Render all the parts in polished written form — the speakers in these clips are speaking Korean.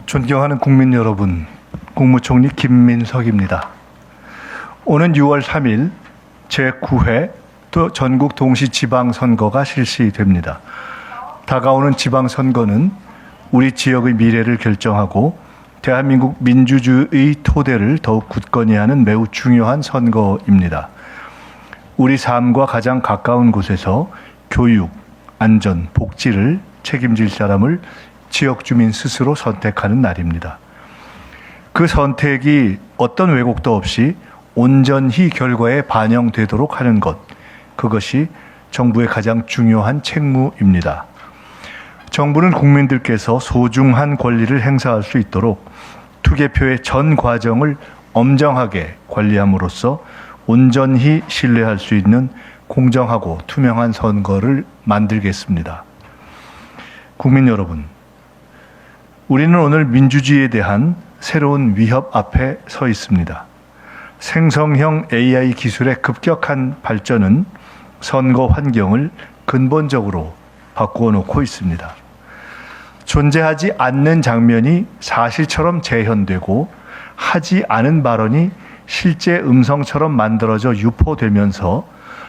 존경하는 국민 여러분, 국무총리 김민석입니다. 오는 6월 3일 제9회 또 전국 동시지방선거가 실시됩니다. 다가오는 지방선거는 우리 지역의 미래를 결정하고 대한민국 민주주의의 토대를 더욱 굳건히 하는 매우 중요한 선거입니다. 우리 삶과 가장 가까운 곳에서 교육, 안전, 복지를 책임질 사람을 지역 주민 스스로 선택하는 날입니다. 그 선택이 어떤 왜곡도 없이 온전히 결과에 반영되도록 하는 것, 그것이 정부의 가장 중요한 책무입니다. 정부는 국민들께서 소중한 권리를 행사할 수 있도록 투개표의 전 과정을 엄정하게 관리함으로써 온전히 신뢰할 수 있는 공정하고 투명한 선거를 만들겠습니다. 국민 여러분, 우리는 오늘 민주주의에 대한 새로운 위협 앞에 서 있습니다. 생성형 AI 기술의 급격한 발전은 선거 환경을 근본적으로 바꾸어 놓고 있습니다. 존재하지 않는 장면이 사실처럼 재현되고 하지 않은 발언이 실제 음성처럼 만들어져 유포되면서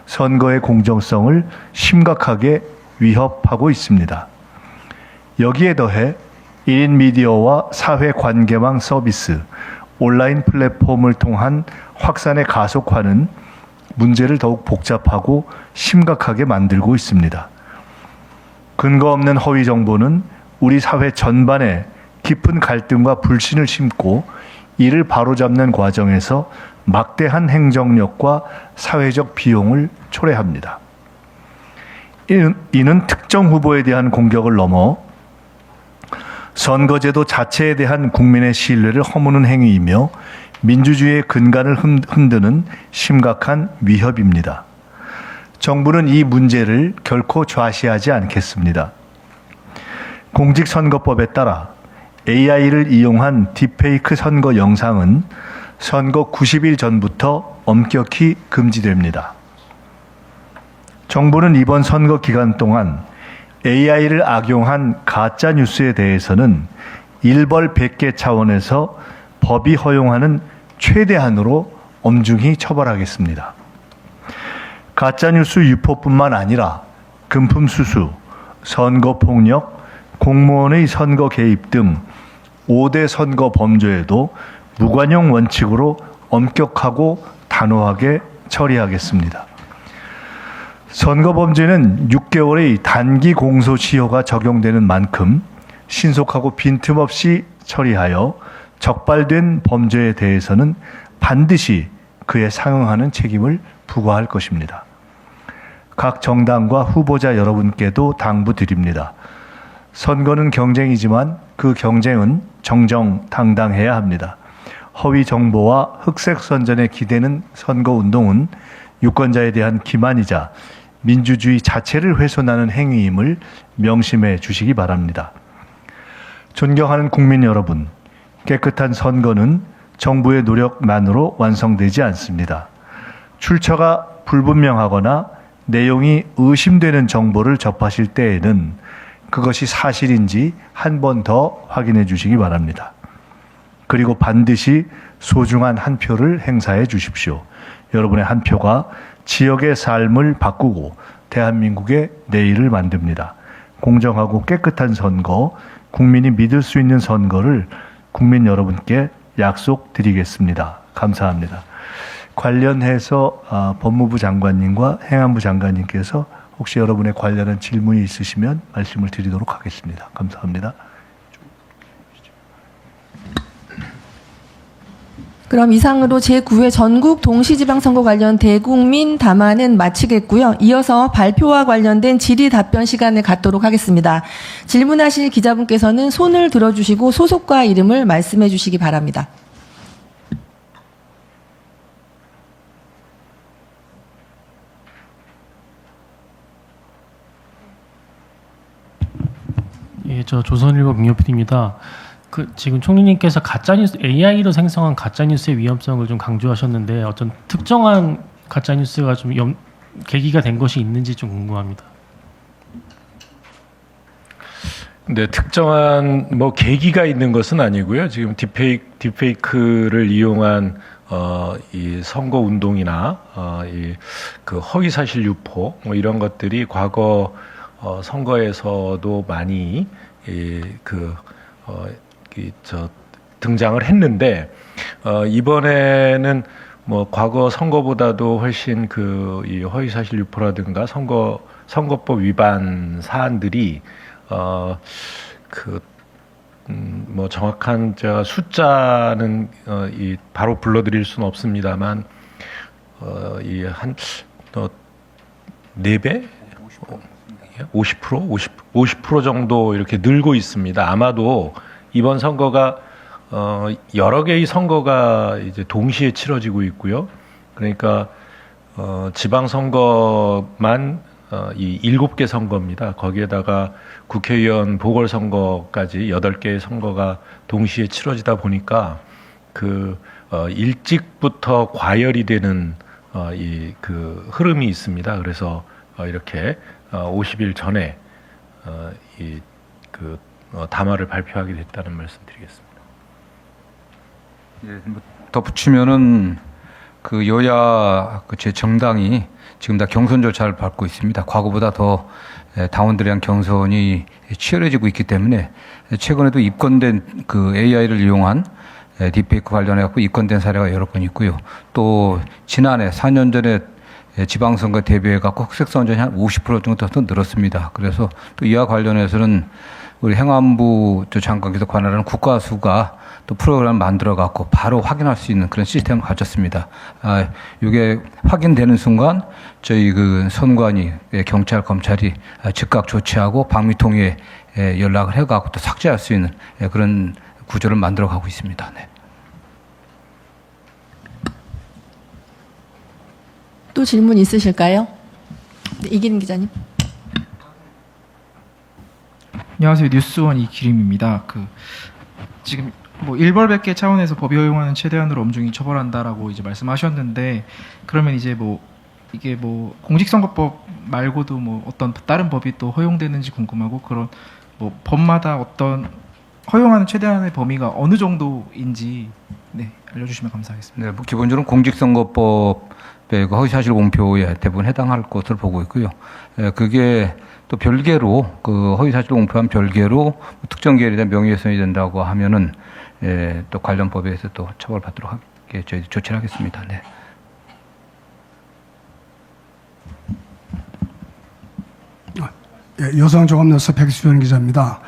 선거의 공정성을 심각하게 위협하고 있습니다. 여기에 더해 1인 미디어와 사회관계망 서비스, 온라인 플랫폼을 통한 확산의 가속화는 문제를 더욱 복잡하고 심각하게 만들고 있습니다. 근거 없는 허위 정보는 우리 사회 전반에 깊은 갈등과 불신을 심고 이를 바로잡는 과정에서 막대한 행정력과 사회적 비용을 초래합니다. 이는 특정 후보에 대한 공격을 넘어 선거제도 자체에 대한 국민의 신뢰를 허무는 행위이며 민주주의의 근간을 흔드는 심각한 위협입니다. 정부는 이 문제를 결코 좌시하지 않겠습니다. 공직선거법에 따라 AI를 이용한 딥페이크 선거 영상은 선거 90일 전부터 엄격히 금지됩니다. 정부는 이번 선거 기간 동안 AI를 악용한 가짜 뉴스에 대해서는 일벌 100개 차원에서 법이 허용하는 최대한으로 엄중히 처벌하겠습니다. 가짜 뉴스 유포뿐만 아니라 금품 수수, 선거 폭력, 공무원의 선거 개입 등 5대 선거 범죄에도 무관용 원칙으로 엄격하고 단호하게 처리하겠습니다. 선거범죄는 6개월의 단기 공소시효가 적용되는 만큼 신속하고 빈틈없이 처리하여 적발된 범죄에 대해서는 반드시 그에 상응하는 책임을 부과할 것입니다. 각 정당과 후보자 여러분께도 당부드립니다. 선거는 경쟁이지만 그 경쟁은 정정당당해야 합니다. 허위 정보와 흑색 선전에 기대는 선거운동은 유권자에 대한 기만이자 민주주의 자체를 훼손하는 행위임을 명심해 주시기 바랍니다. 존경하는 국민 여러분, 깨끗한 선거는 정부의 노력만으로 완성되지 않습니다. 출처가 불분명하거나 내용이 의심되는 정보를 접하실 때에는 그것이 사실인지 한 번 더 확인해 주시기 바랍니다. 그리고 반드시 소중한 한 표를 행사해 주십시오. 여러분의 한 표가 지역의 삶을 바꾸고 대한민국의 내일을 만듭니다. 공정하고 깨끗한 선거, 국민이 믿을 수 있는 선거를 국민 여러분께 약속드리겠습니다. 감사합니다. 관련해서 법무부 장관님과 행안부 장관님께서 혹시 여러분의 관련한 질문이 있으시면 말씀을 드리도록 하겠습니다. 감사합니다. 그럼 이상으로 제9회 전국 동시지방선거 관련 대국민 담화는 마치겠고요. 이어서 발표와 관련된 질의 답변 시간을 갖도록 하겠습니다. 질문하실 기자분께서는 손을 들어주시고 소속과 이름을 말씀해 주시기 바랍니다. 예, 저 조선일보 민효PD입니다. 지금 총리님께서 가짜뉴스, AI로 생성한 가짜뉴스의 위험성을 좀 강조하셨는데 어떤 특정한 가짜뉴스가 좀 계기가 된 것이 있는지 좀 궁금합니다. 네, 특정한 뭐 계기가 있는 것은 아니고요. 지금 딥페이크를 이용한 이 선거 운동이나 이 그 허위 사실 유포 뭐 이런 것들이 과거 선거에서도 많이 등장을 했는데 이번에는 뭐 과거 선거보다도 훨씬 이 허위 사실 유포라든가 선거법 위반 사안들이 뭐 정확한 제가 숫자는 바로 불러드릴 수는 없습니다만 이 한 4배 50% 정도 이렇게 늘고 있습니다. 아마도 이번 선거가 여러 개의 선거가 이제 동시에 치러지고 있고요. 그러니까 지방 선거만 이 7개 선거입니다. 거기에다가 국회의원 보궐선거까지 8개의 선거가 동시에 치러지다 보니까 일찍부터 과열이 되는 흐름이 있습니다. 그래서 이렇게 50일 전에 담화를 발표하게 됐다는 말씀드리겠습니다. 예, 뭐 덧붙이면은 여야 제 정당이 지금 다 경선 절차를 밟고 있습니다. 과거보다 더 당원들에 대한 경선이 치열해지고 있기 때문에 최근에도 입건된 AI를 이용한 딥페이크 관련해 갖고 입건된 사례가 여러 건 있고요. 또 지난해 4년 전에 지방선거 대비해 갖고 흑색 선전이 한 50% 정도 더 늘었습니다. 그래서 또 이와 관련해서는 우리 행안부 장관께서 관할하는 국가수가 또 프로그램을 만들어 갖고 바로 확인할 수 있는 그런 시스템을 가졌습니다. 이게 확인되는 순간 저희 선관위, 경찰, 검찰이 즉각 조치하고 방미통에 연락을 해 갖고 또 삭제할 수 있는 그런 구조를 만들어 가고 있습니다. 네. 또 질문 있으실까요? 네, 이기림 기자님. 안녕하세요. 뉴스원 이기림입니다. 지금 뭐 일벌백계 차원에서 법이 허용하는 최대한으로 엄중히 처벌한다라고 이제 말씀하셨는데, 그러면 이제 이게 공직선거법 말고도 어떤 다른 법이 또 허용되는지 궁금하고, 그런 법마다 어떤 허용하는 최대한의 범위가 어느 정도인지 알려주시면 감사하겠습니다. 네, 기본적으로 공직선거법의 허위사실 공표에 대부분 해당할 것으로 보고 있고요. 그게 또 별개로 허위사실 공표한 별개로 특정 계열에 대한 명예훼손이 된다고 하면은 또 관련 법에 의해서 또 처벌받도록 하게 저희 조치를 하겠습니다. 네. 여성종합뉴스 백수현 기자입니다.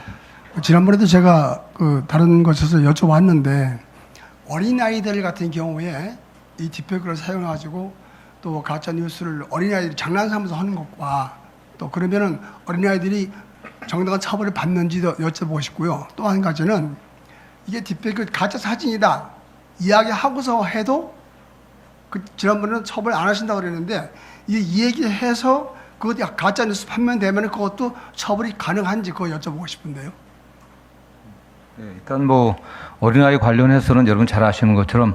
지난번에도 제가 다른 곳에서 여쭤봤는데, 어린아이들 같은 경우에 이 딥페이크를 사용해가지고 또 가짜 뉴스를 어린아이들이 장난삼아서 하는 것과, 또 그러면은 어린아이들이 정당한 처벌을 받는지도 여쭤보고 싶고요. 또 한 가지는 이게 딥페이크 가짜 사진이다 이야기하고서 해도 지난번에는 처벌 안 하신다고 그랬는데, 이 얘기해서 그것이 가짜 뉴스 판명되면 그것도 처벌이 가능한지 그거 여쭤보고 싶은데요. 네, 일단 어린아이 관련해서는 여러분 잘 아시는 것처럼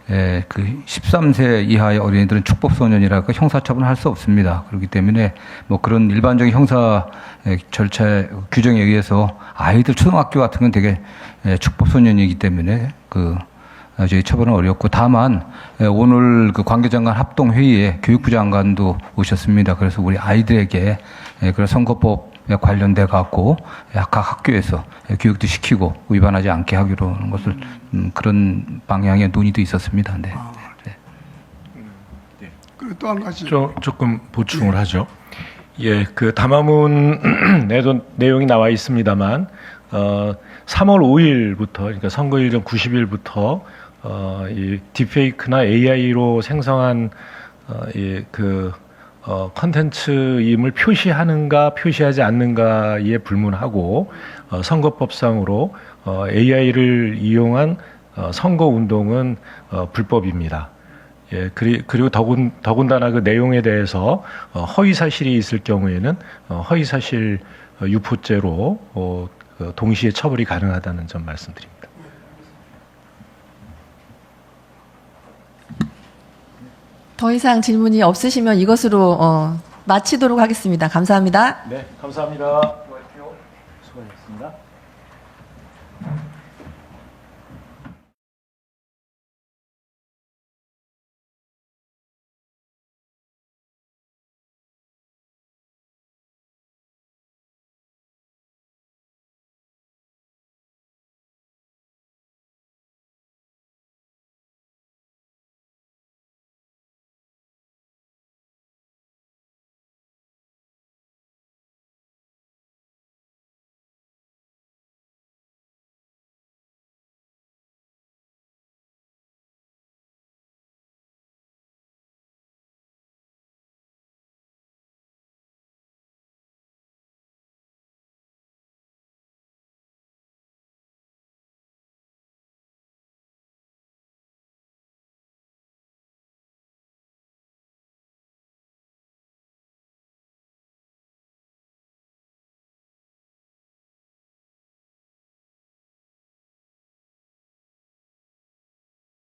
13세 이하의 어린이들은 축법소년이라고 형사처분을 할 수 없습니다. 그렇기 때문에 그런 일반적인 형사 절차 규정에 의해서 아이들 초등학교 같은 건 되게 축법소년이기 때문에 저희 처벌은 어렵고, 다만 오늘 관계장관 합동회의에 교육부 장관도 오셨습니다. 그래서 우리 아이들에게 그런 선거법 관련돼 갖고 각 학교에서 교육도 시키고 위반하지 않게 하기로 하는 것을 그런 방향의 논의도 있었습니다. 네. 네. 그리고 또 한 가지 조금 보충을 하죠. 예, 담화문 내용이 나와 있습니다만 3월 5일부터, 그러니까 선거일 전 90일부터 이 딥페이크나 AI로 생성한 컨텐츠임을 표시하는가 표시하지 않는가에 불문하고, 선거법상으로 AI를 이용한 선거 운동은 불법입니다. 예, 그리고 더군다나 그 내용에 대해서 허위 사실이 있을 경우에는 허위 사실 유포죄로 동시에 처벌이 가능하다는 점 말씀드립니다. 더 이상 질문이 없으시면 이것으로 마치도록 하겠습니다. 감사합니다. 네, 감사합니다. 수고하셨습니다.